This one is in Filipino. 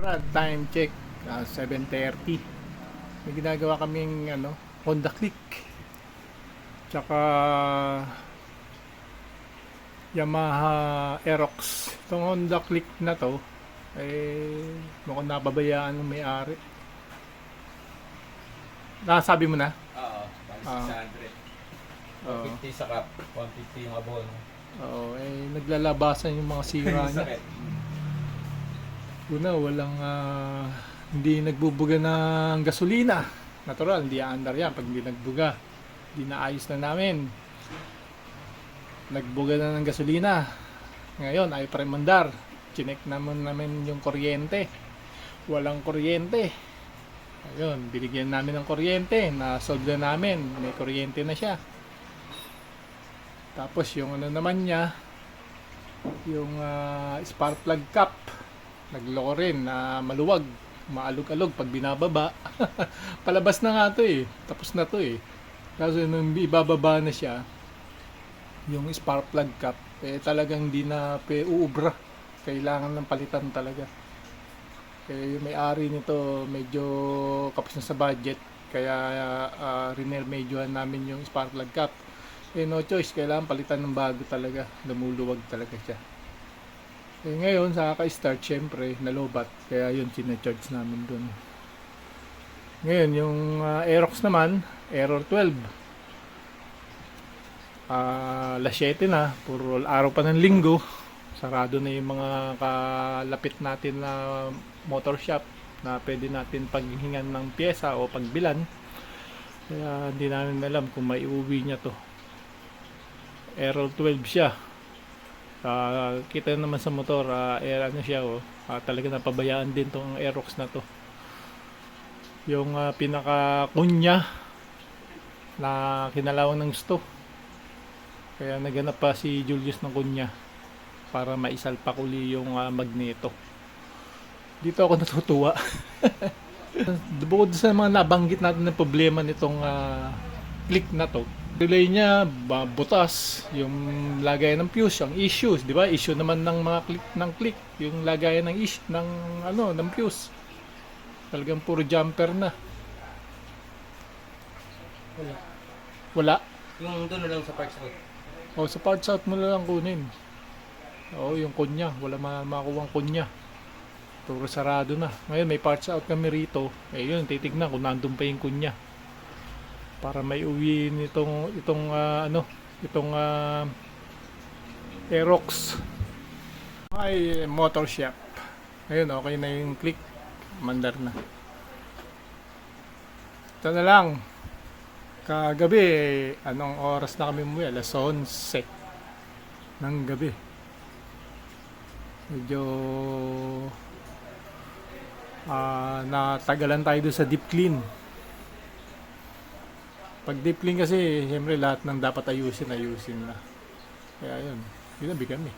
Time check, 7:30. May ginagawa kaming Honda Click. Tsaka Yamaha Aerox. Itong Honda Click na to mukhang nababayaan ng may-ari. Nasabi mo na? Oo, bali Ah. 600. Oo. 150 sa cup, 150 yung abono. Oo, naglalabasan yung mga sira niya. Sakit. Una, hindi nagbubuga ng gasolina. Natural, hindi aandar yan pag hindi nagbuga. Hindi naayos na namin. Nagbuga na ng gasolina. Ngayon, ay pa rin mandar. Chinek namin yung kuryente. Walang kuryente. Ayun, binigyan namin ng kuryente. Na-solve na namin. May kuryente na siya. Tapos yung naman niya, yung spark plug cap. Nagloko rin na maluwag. Maalog-alog pag binababa. Palabas na nga to eh. Tapos na to eh. Kaso nung ibababa na siya, yung spark plug cap, talagang hindi na uubra. Kailangan ng palitan talaga. Yung may-ari nito medyo kapos na sa budget. Kaya rinermedyohan namin yung spark plug cap. No choice, kailangan palitan ng bago talaga. Lumuluwag talaga siya. Ngayon, sa kaka-start, syempre, nalobat. Kaya yun, sinacharge namin dun. Ngayon, yung Aerox naman, error 12. Alas 7 na, puro araw pa ng linggo. Sarado na yung mga kalapit natin na motor shop na pwede natin paghingan ng pyesa o pagbilan. Kaya hindi namin alam kung may iuwi niya to. Error 12 siya. Kita naman sa motor, ano siya, talaga napabayaan din tong Aerox na to. Yung pinaka-kunya na kinalawang ng gusto. Kaya naganap pa si Julius ng kunya para maisalpak uli yung magneto. Dito ako natutuwa. Bukod sa mga nabanggit natin ng problema nitong click na to, relay niya butas, yung lagayan ng fuse, ang issues, di ba? Issue naman ng mga click, yung lagayan ng ng fuse. Talagang puro jumper na. Wala. Yung doon na lang sa parts out. Sa parts out mo na lang kunin. Yung kunya, wala makuwang kunya. Puro sarado na. Ngayon may parts out kami rito. Yun, titignan kung nandun pa yung kunya. Para may uwi itong Aerox. Ay, motor shop. Ayun, okay na yung click. Mandar na. Ito na lang. Kagabi, anong oras na kami umuwi? Alas 11 ng gabi. Medyo natagalan tayo doon sa deep clean. Pag deep clean kasi, siyempre lahat ng dapat ayusin na. Kaya yun, ginabi kami.